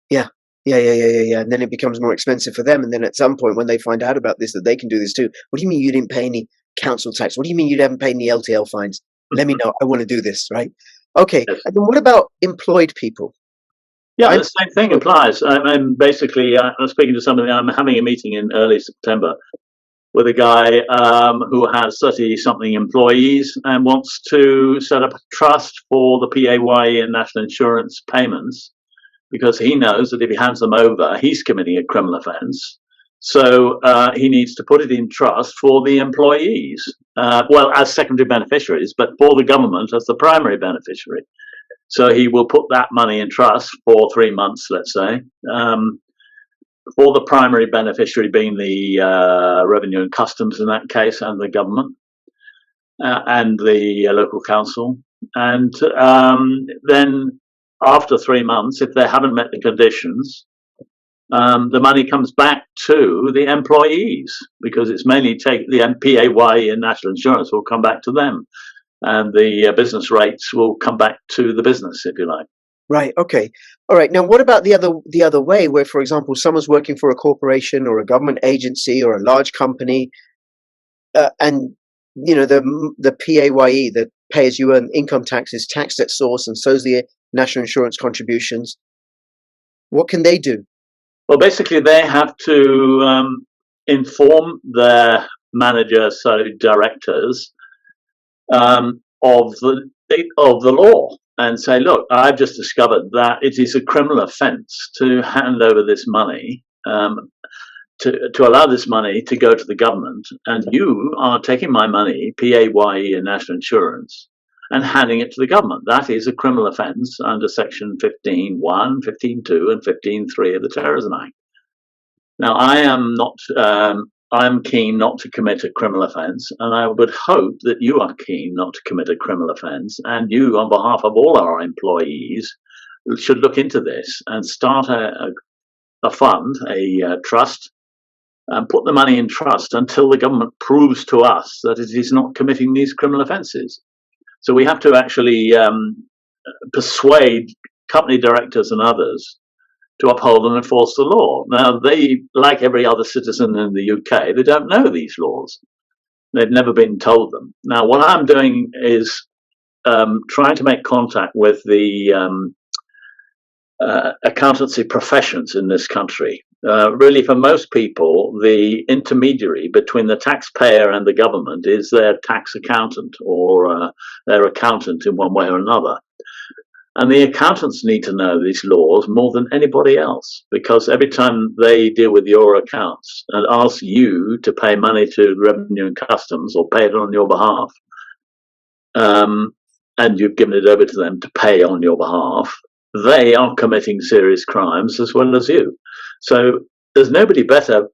S3: Yeah. And then it becomes more expensive for them. And then at some point when they find out about this, that they can do this too. What do you mean you didn't pay any council tax? What do you mean you haven't paid any LTL fines? Let me know. I want to do this, right? Okay. Yes. And then what about employed people?
S4: Yeah, the same thing applies. I'm basically, I'm speaking to somebody, I'm having a meeting in early September with a guy who has 30-something employees and wants to set up a trust for the PAYE and national insurance payments, because he knows that if he hands them over, he's committing a criminal offence. So he needs to put it in trust for the employees, well, as secondary beneficiaries, but for the government as the primary beneficiary. So he will put that money in trust for 3 months, let's say, for the primary beneficiary being the revenue and customs in that case, and the government and the local council. And then after 3 months, if they haven't met the conditions, the money comes back to the employees, because it's mainly the PAYE and national insurance will come back to them, and the business rates will come back to the business, if you like.
S3: Right. Okay. All right. Now, what about the other way, where, for example, someone's working for a corporation or a government agency or a large company, and the PAYE, the pay as you earn income tax, is taxed at source, and so's the national insurance contributions. What can they do?
S4: Well, basically, they have to inform their managers, so directors, of the law, and say, look, I've just discovered that it is a criminal offence to hand over this money, to allow this money to go to the government, and you are taking my money, PAYE and national insurance, and handing it to the government. That is a criminal offence under section 15.1, 15.2 and 15.3 of the Terrorism Act. Now, I'm keen not to commit a criminal offence, and I would hope that you are keen not to commit a criminal offence, and you, on behalf of all our employees, should look into this and start a fund, a trust, and put the money in trust until the government proves to us that it is not committing these criminal offences. So we have to actually persuade company directors and others to uphold and enforce the law. Now, they, like every other citizen in the UK, they don't know these laws. They've never been told them. Now, what I'm doing is trying to make contact with the accountancy professions in this country. Really, for most people, the intermediary between the taxpayer and the government is their tax accountant, or their accountant in one way or another. And the accountants need to know these laws more than anybody else, because every time they deal with your accounts and ask you to pay money to Revenue and Customs, or pay it on your behalf, and you've given it over to them to pay on your behalf, they are committing serious crimes as well as you. So there's nobody better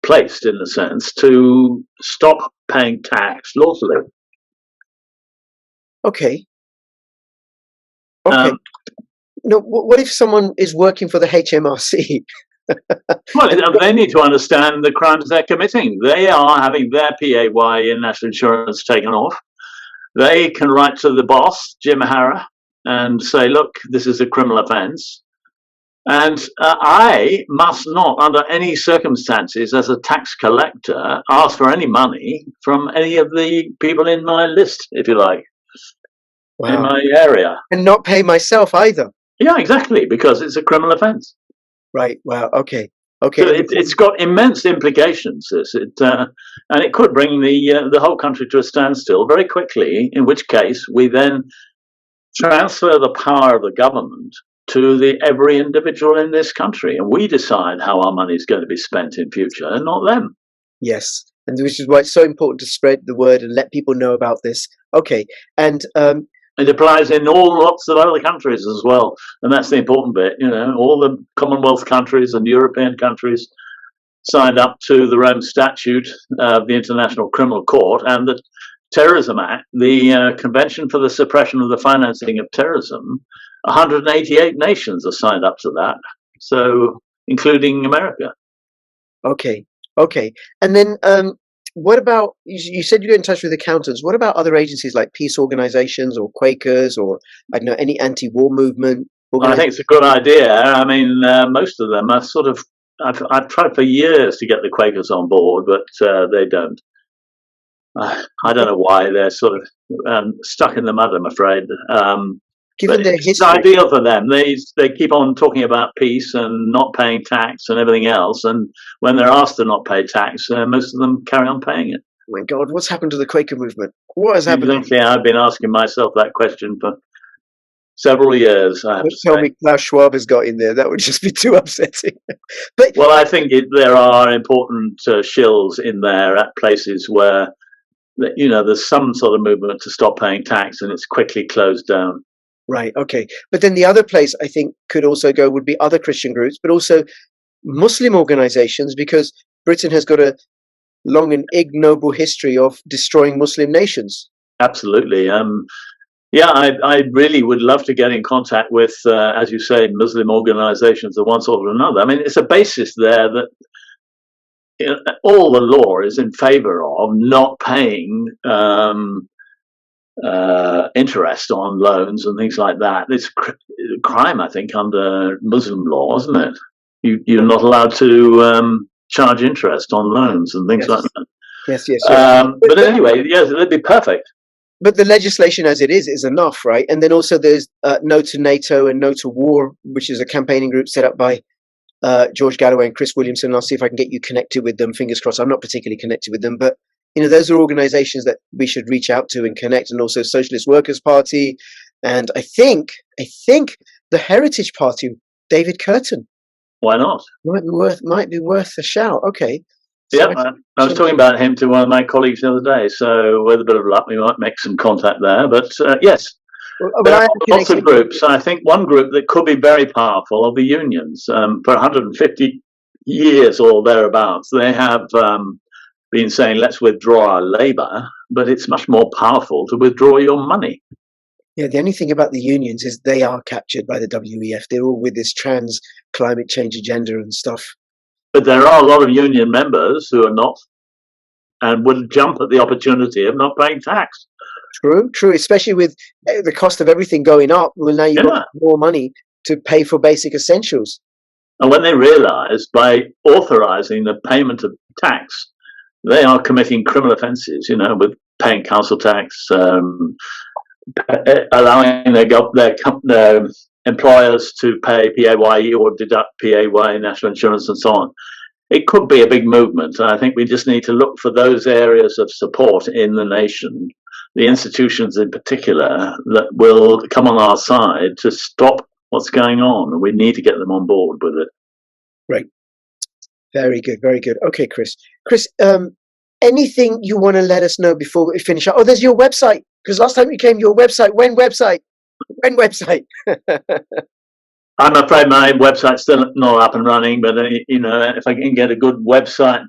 S4: placed, in a sense, to stop paying tax lawfully.
S3: Okay. Okay. No, what if someone is working for the HMRC?
S4: Well, they need to understand the crimes they're committing. They are having their PAYE and national insurance taken off. They can write to the boss, Jim Harra, and say, look, this is a criminal offence. And I must not, under any circumstances, as a tax collector, ask for any money from any of the people in my list, if you like. Wow. In my area.
S3: And not pay myself either.
S4: Yeah, exactly, because it's a criminal offence.
S3: Right. Wow. Okay. Okay.
S4: So it's got immense implications, and it could bring the whole country to a standstill very quickly, in which case we then transfer the power of the government to every individual in this country, and we decide how our money is going to be spent in future, and not them.
S3: Yes, and which is why it's so important to spread the word and let people know about this. Okay, and
S4: it applies in lots of other countries as well, and that's the important bit. All the Commonwealth countries and European countries signed up to the Rome Statute of the International Criminal Court and the Terrorism Act, the Convention for the Suppression of the Financing of Terrorism. 188 nations are signed up to that, so including America.
S3: Okay, and then what about, you said you get in touch with accountants. What about other agencies like peace organizations or Quakers, or I don't know, any anti-war movement?
S4: I think it's a good idea. I mean, most of them are sort of, I've tried for years to get the Quakers on board, but they don't. I don't know why. They're sort of stuck in the mud, I'm afraid.
S3: Given their history,
S4: it's ideal for them. They keep on talking about peace and not paying tax and everything else, and when they're asked to not pay tax, most of them carry on paying it.
S3: Oh my God, what's happened to the Quaker movement? What has happened?
S4: Exactly. I've been asking myself that question for several years.
S3: Don't tell me Klaus Schwab has got in there. That would just be too upsetting. But
S4: well, I think there are important shills in there at places where there's some sort of movement to stop paying tax, and it's quickly closed down.
S3: Right. Okay. But then the other place I think could also go would be other Christian groups, but also Muslim organizations, because Britain has got a long and ignoble history of destroying Muslim nations.
S4: Absolutely. Yeah, I really would love to get in contact with, as you say, Muslim organizations of one sort or another. I mean, it's a basis there that all the law is in favor of not paying interest on loans and things like that. It's a crime, I think, under Muslim law, isn't it? You're not allowed to charge interest on loans and things like that.
S3: Yes.
S4: But anyway, yes, it'd be perfect.
S3: But the legislation as it is enough, right? And then also there's No to NATO and No to War, which is a campaigning group set up by George Galloway and Chris Williamson. I'll see if I can get you connected with them. Fingers crossed. I'm not particularly connected with them, but those are organizations that we should reach out to and connect. And also Socialist Workers Party, and I think the Heritage Party, David Curtin.
S4: Why not?
S3: Might be worth a shout. Okay.
S4: Yeah, I was talking about him to one of my colleagues the other day. So with a bit of luck, we might make some contact there. But yes, there are lots of groups. I think one group that could be very powerful are the unions. For 150 years or thereabouts, they have been saying, let's withdraw our labour, but it's much more powerful to withdraw your money.
S3: Yeah, the only thing about the unions is they are captured by the WEF. They're all with this trans climate change agenda and stuff.
S4: But there are a lot of union members who are not and would jump at the opportunity of not paying tax.
S3: True, especially with the cost of everything going up. Well, now you've got more money to pay for basic essentials.
S4: And when they realise by authorising the payment of tax, they are committing criminal offences, with paying council tax, allowing their employers to pay PAYE or deduct PAYE, national insurance and so on. It could be a big movement, and I think we just need to look for those areas of support in the nation, the institutions in particular, that will come on our side to stop what's going on, and we need to get them on board with it.
S3: Right. Very good. Okay, Chris, anything you want to let us know before we finish up? Oh, there's your website, because last time you came, your website. When website?
S4: I'm afraid my website's still not up and running, but if I can get a good website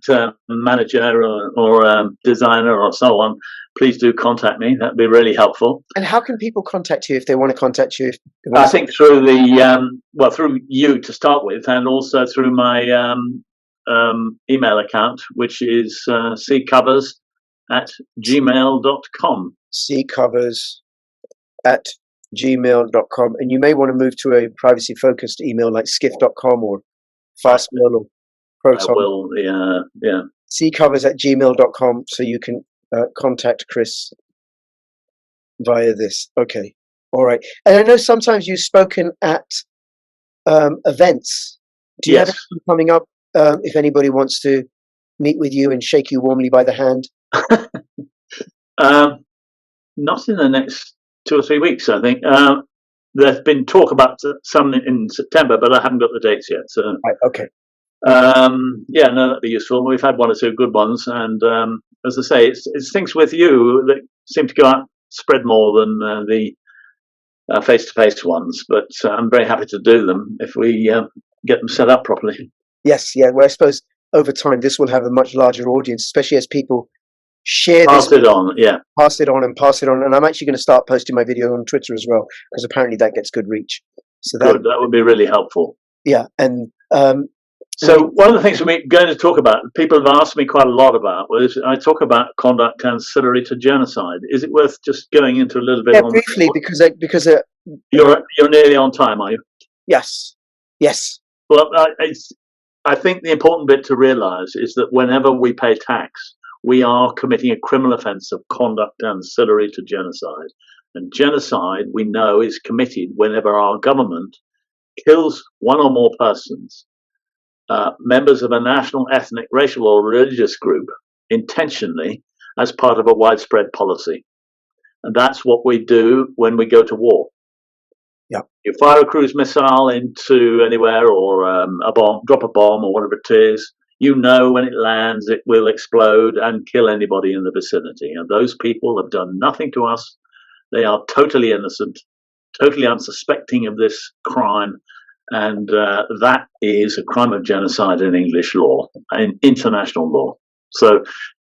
S4: manager or designer or so on, please do contact me. That'd be really helpful.
S3: And how can people contact you if they want to contact you?
S4: I think through through you to start with, and also through my email account, which is ccovers@gmail.com.
S3: ccovers@gmail.com, and you may want to move to a privacy focused email like skiff.com or fastmail or proton.
S4: I will, yeah.
S3: ccovers@gmail.com, so you can contact Chris via this. Okay, all right. And I know sometimes you've spoken at events. Do you have anything coming up if anybody wants to meet with you and shake you warmly by the hand?
S4: Not in the next 2 or 3 weeks, I think. There's been talk about some in September, but I haven't got the dates yet. So,
S3: right, okay.
S4: That'd be useful. We've had 1 or 2 good ones, and as I say, it's things with you that seem to go out, spread more than the face-to-face ones. But I'm very happy to do them if we get them set up properly.
S3: Yes, yeah. Well, I suppose over time this will have a much larger audience, especially as people share
S4: pass it on,
S3: pass it on, and I'm actually going to start posting my video on Twitter as well, because apparently that gets good reach. So
S4: that would be really helpful.
S3: Yeah, and
S4: so one of the things we're going to talk about, people have asked me quite a lot about, was I talk about conduct ancillary to genocide. Is it worth just going into a little bit?
S3: Yeah, briefly, because
S4: you're nearly on time, are you?
S3: Yes.
S4: Well, I think the important bit to realise is that whenever we pay tax, we are committing a criminal offence of conduct ancillary to genocide. And genocide, we know, is committed whenever our government kills one or more persons, members of a national, ethnic, racial or religious group, intentionally as part of a widespread policy. And that's what we do when we go to war.
S3: Yeah.
S4: You fire a cruise missile into anywhere, or drop a bomb or whatever it is, when it lands, it will explode and kill anybody in the vicinity. And those people have done nothing to us. They are totally innocent, totally unsuspecting of this crime. And that is a crime of genocide in English law, in international law. So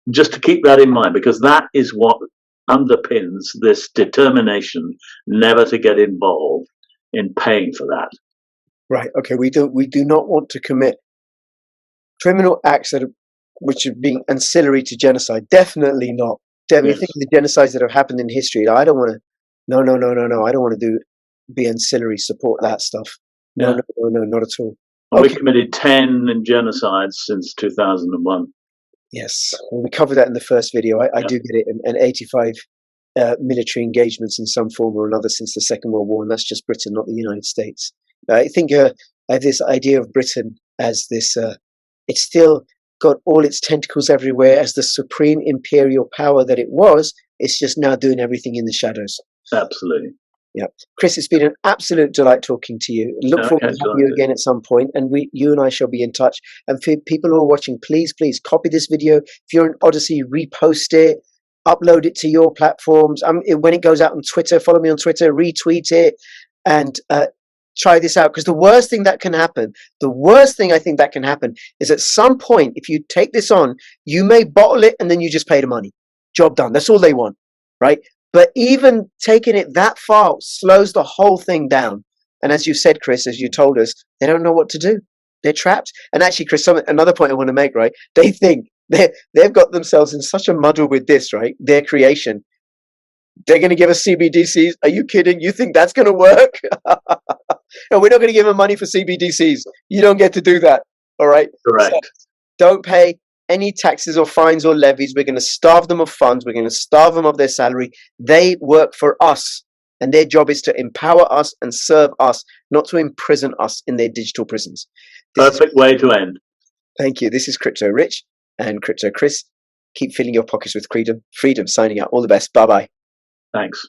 S4: just to keep that in mind, because that is what underpins this determination never to get involved in paying for that.
S3: Right. Okay. We do not want to commit criminal acts which are being ancillary to genocide. Definitely not. Definitely.
S4: Yes.
S3: Think of the genocides that have happened in history. I don't want to. No. I don't want to be ancillary. Support that stuff. No, not at all.
S4: Well, we've committed 10 genocides since 2001.
S3: Yes, well, we covered that in the first video. I do get it, and 85 military engagements in some form or another since the Second World War, and that's just Britain, not the United States. I think I have this idea of Britain as this. It's still got all its tentacles everywhere as the supreme imperial power that it was. It's just now doing everything in the shadows.
S4: Absolutely.
S3: Yeah, Chris, it's been an absolute delight talking to you. Look forward to having you again at some point, and you and I shall be in touch. And for people who are watching, please copy this video. If you're on Odyssey, repost it, upload it to your platforms. When it goes out on Twitter, follow me on Twitter, retweet it, and try this out. Because the worst thing I think that can happen is at some point, if you take this on, you may bottle it and then you just pay the money. Job done. That's all they want, right? But even taking it that far slows the whole thing down. And as you said, Chris, as you told us, they don't know what to do. They're trapped. And actually, Chris, another point I want to make, right? They think they've got themselves in such a muddle with this, right? Their creation. They're going to give us CBDCs. Are you kidding? You think that's going to work? No, we're not going to give them money for CBDCs. You don't get to do that. All right?
S4: Correct.
S3: So don't pay any taxes or fines or levies. We're going to starve them of funds. We're going to starve them of their salary. They work for us, and their job is to empower us and serve us, not to imprison us in their digital prisons.
S4: Perfect way to end.
S3: Thank you. This is Crypto Rich and Crypto Chris. Keep filling your pockets with freedom. Signing out. All the best. Bye-bye.
S4: Thanks.